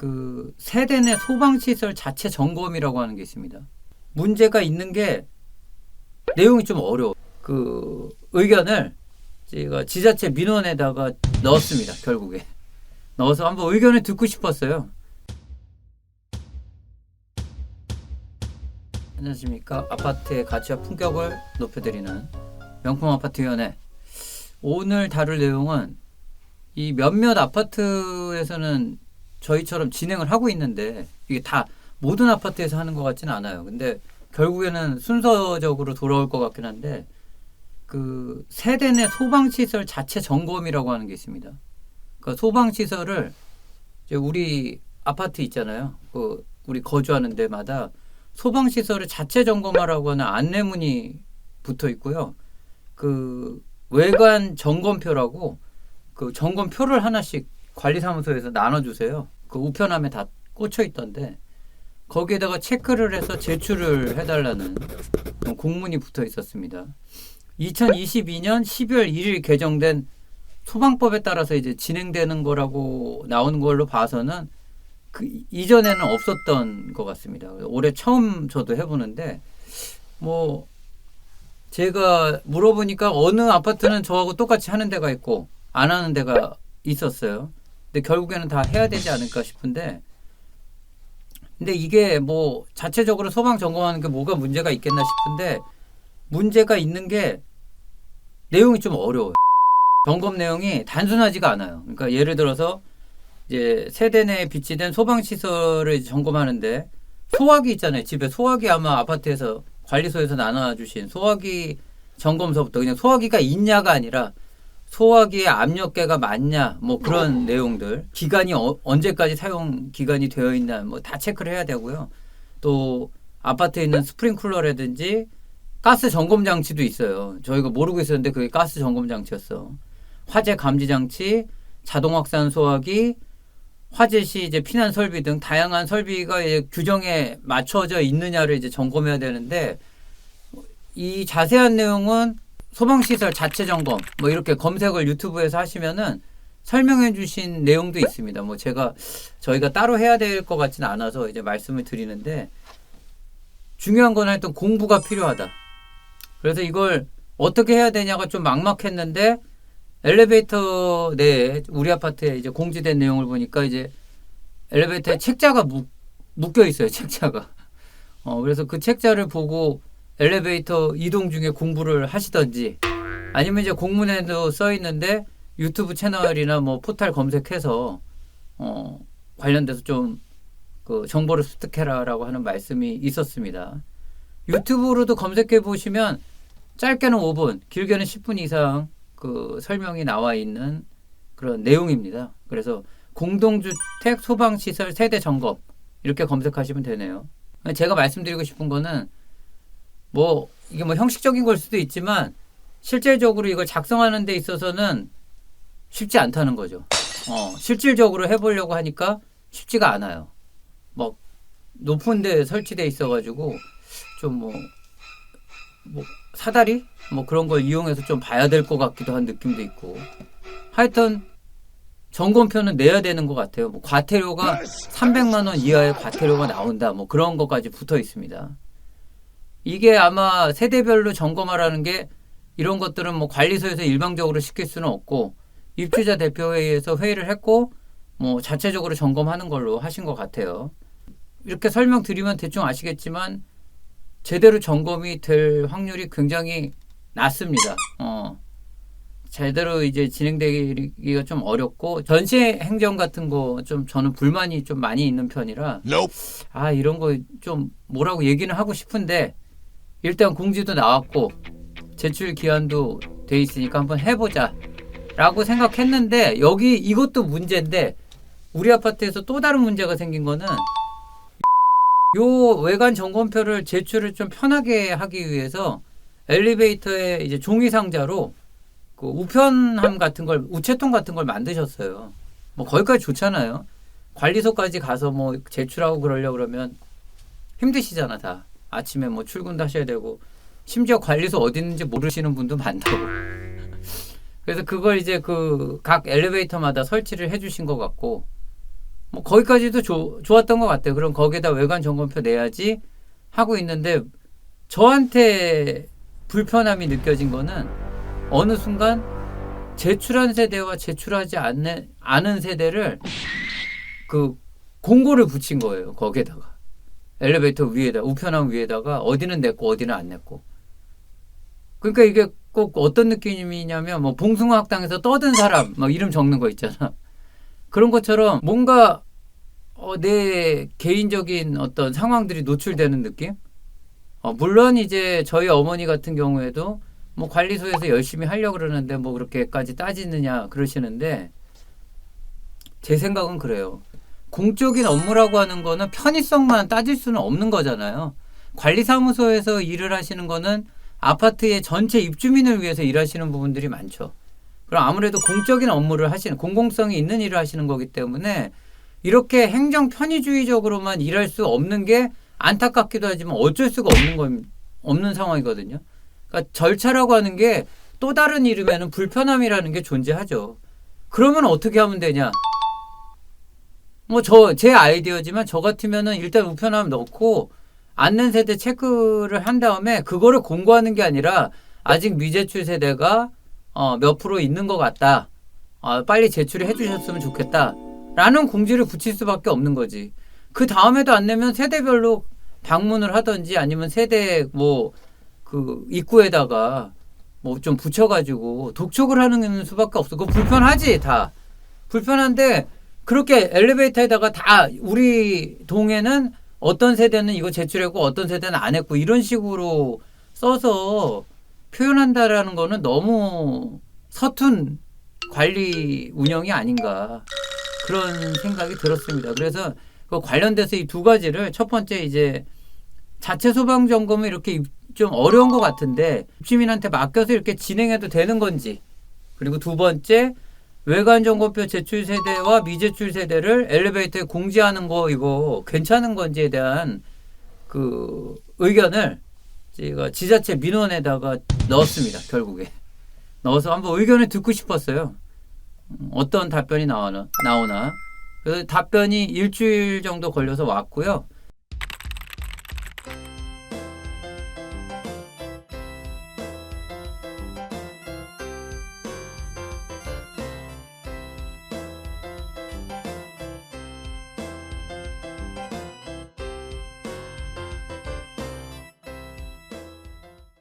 그 세대 내 소방시설 자체 점검이라고 하는 게 있습니다. 문제가 있는 게 내용이 좀 어려워. 그 의견을 제가 지자체 민원에다가 넣었습니다. 결국에 넣어서 한번 의견을 듣고 싶었어요. 안녕하십니까. 아파트의 가치와 품격을 높여드리는 명품아파트위원회. 오늘 다룰 내용은 이 몇몇 아파트에서는 저희처럼 진행을 하고 있는데 이게 다 모든 아파트에서 하는 것 같지는 않아요. 근데 결국에는 순서적으로 돌아올 것 같긴 한데 그 세대 내 소방시설 자체 점검이라고 하는 게 있습니다. 그러니까 소방시설을 이제 우리 아파트 있잖아요. 그 우리 거주하는 데마다 소방시설을 자체 점검하라고 하는 안내문이 붙어 있고요. 그 외관 점검표라고 그 점검표를 하나씩 관리사무소에서 나눠주세요. 그 우편함에 다 꽂혀 있던데 거기에다가 체크를 해서 제출을 해달라는 공문이 붙어 있었습니다. 2022년 12월 1일 개정된 소방법에 따라서 이제 진행되는 거라고 나오는 걸로 봐서는 그 이전에는 없었던 것 같습니다. 올해 처음 저도 해보는데 뭐 제가 물어보니까 어느 아파트는 저하고 똑같이 하는 데가 있고 안 하는 데가 있었어요. 근데 결국에는 다 해야 되지 않을까 싶은데 근데 이게 뭐 자체적으로 소방 점검하는 게 뭐가 문제가 있겠나 싶은데 문제가 있는 게 내용이 좀 어려워요. 점검 내용이 단순하지가 않아요. 그러니까 예를 들어서 이제 세대 내에 비치된 소방시설을 점검하는데 소화기 있잖아요. 집에 소화기 아마 아파트에서 관리소에서 나눠주신 소화기 점검서부터 그냥 소화기가 있냐가 아니라 소화기의 압력계가 맞냐 뭐 그런 내용들 기간이 언제까지 사용 기간이 되어 있나 뭐 다 체크를 해야 되고요. 또 아파트에 있는 스프링클러라든지 가스 점검 장치도 있어요. 저희가 모르고 있었는데 그게 가스 점검 장치였어. 화재 감지 장치, 자동 확산 소화기, 화재 시 이제 피난 설비 등 다양한 설비가 이제 규정에 맞춰져 있느냐를 이제 점검해야 되는데 이 자세한 내용은 소방시설 자체 점검 뭐 이렇게 검색을 유튜브에서 하시면은 설명해 주신 내용도 있습니다. 뭐 저희가 따로 해야 될 것 같지는 않아서 이제 말씀을 드리는데 중요한 건 하여튼 공부가 필요하다. 그래서 이걸 어떻게 해야 되냐가 좀 막막했는데 엘리베이터 내에 우리 아파트에 이제 공지된 내용을 보니까 이제 엘리베이터에 책자가 묶여 있어요. 책자가. 그래서 그 책자를 보고 엘리베이터 이동 중에 공부를 하시던지 아니면 이제 공문에도 써 있는데 유튜브 채널이나 뭐 포털 검색해서 관련돼서 좀 그 정보를 습득해라라고 하는 말씀이 있었습니다. 유튜브로도 검색해 보시면 짧게는 5분, 길게는 10분 이상 그 설명이 나와 있는 그런 내용입니다. 그래서 공동주택 소방시설 세대 점검 이렇게 검색하시면 되네요. 제가 말씀드리고 싶은 거는 뭐 이게 뭐 형식적인 걸 수도 있지만 실질적으로 이걸 작성하는 데 있어서는 쉽지 않다는 거죠. 실질적으로 해보려고 하니까 쉽지가 않아요. 뭐 높은 데 설치돼 있어가지고 좀 뭐 사다리 뭐 그런 걸 이용해서 좀 봐야 될 것 같기도 한 느낌도 있고 하여튼 점검표는 내야 되는 것 같아요. 뭐 과태료가 300만 원 이하의 과태료가 나온다 뭐 그런 것까지 붙어 있습니다. 이게 아마 세대별로 점검하라는 게 이런 것들은 뭐 관리소에서 일방적으로 시킬 수는 없고 입주자 대표회의에서 회의를 했고 뭐 자체적으로 점검하는 걸로 하신 것 같아요. 이렇게 설명드리면 대충 아시겠지만 제대로 점검이 될 확률이 굉장히 낮습니다. 제대로 이제 진행되기가 좀 어렵고 전시 행정 같은 거 좀 저는 불만이 좀 많이 있는 편이라 이런 거 좀 뭐라고 얘기는 하고 싶은데 일단 공지도 나왔고 제출 기한도 돼 있으니까 한번 해보자 라고 생각했는데 여기 이것도 문제인데 우리 아파트에서 또 다른 문제가 생긴 거는 요 외관 점검표를 제출을 좀 편하게 하기 위해서 엘리베이터에 이제 종이 상자로 그 우편함 같은 걸 우체통 같은 걸 만드셨어요. 뭐 거기까지 좋잖아요. 관리소까지 가서 뭐 제출하고 그러려고 그러면 힘드시잖아 다. 아침에 뭐 출근도 하셔야 되고 심지어 관리소 어디 있는지 모르시는 분도 많다고. 그래서 그걸 이제 그 각 엘리베이터마다 설치를 해주신 것 같고 뭐 거기까지도 좋았던 것 같아요. 그럼 거기에다 외관 점검표 내야지 하고 있는데 저한테 불편함이 느껴진 거는 어느 순간 제출한 세대와 제출하지 않은 세대를 그 공고를 붙인 거예요. 거기에다가 엘리베이터 위에다 우편함 위에다가 어디는 냈고 어디는 안 냈고. 그러니까 이게 꼭 어떤 느낌이냐면 뭐 봉숭아 학당에서 떠든 사람 막 이름 적는 거 있잖아. 그런 것처럼 뭔가 내 개인적인 어떤 상황들이 노출되는 느낌? 물론 이제 저희 어머니 같은 경우에도 뭐 관리소에서 열심히 하려고 그러는데 뭐 그렇게까지 따지느냐 그러시는데 제 생각은 그래요. 공적인 업무라고 하는 거는 편의성만 따질 수는 없는 거잖아요. 관리사무소에서 일을 하시는 거는 아파트의 전체 입주민을 위해서 일하시는 부분들이 많죠. 그럼 아무래도 공적인 업무를 하시는, 공공성이 있는 일을 하시는 거기 때문에 이렇게 행정 편의주의적으로만 일할 수 없는 게 안타깝기도 하지만 어쩔 수가 없는 상황이거든요. 그러니까 절차라고 하는 게 또 다른 이름에는 불편함이라는 게 존재하죠. 그러면 어떻게 하면 되냐? 뭐 제 아이디어지만 저 같으면은 일단 우편함 넣고 앉는 세대 체크를 한 다음에 그거를 공고하는 게 아니라 아직 미제출 세대가 몇 프로 있는 것 같다. 빨리 제출을 해주셨으면 좋겠다. 라는 공지를 붙일 수밖에 없는 거지. 그 다음에도 안 내면 세대별로 방문을 하든지 아니면 세대 그 입구에다가 뭐 좀 붙여가지고 독촉을 하는 수밖에 없어. 그거 불편하지 다. 불편한데 그렇게 엘리베이터에다가 다 우리 동에는 어떤 세대는 이거 제출했고 어떤 세대는 안 했고 이런 식으로 써서 표현한다라는 거는 너무 서툰 관리 운영이 아닌가 그런 생각이 들었습니다. 그래서 그 관련돼서 이 두 가지를 첫 번째 이제 자체 소방 점검은 이렇게 좀 어려운 것 같은데 입주민한테 맡겨서 이렇게 진행해도 되는 건지, 그리고 두 번째 외관 점검표 제출 세대와 미제출 세대를 엘리베이터에 공지하는 거 이거 괜찮은 건지에 대한 그 의견을 제가 지자체 민원에다가 넣었습니다. 결국에 넣어서 한번 의견을 듣고 싶었어요. 어떤 답변이 나오나. 그래서 답변이 일주일 정도 걸려서 왔고요.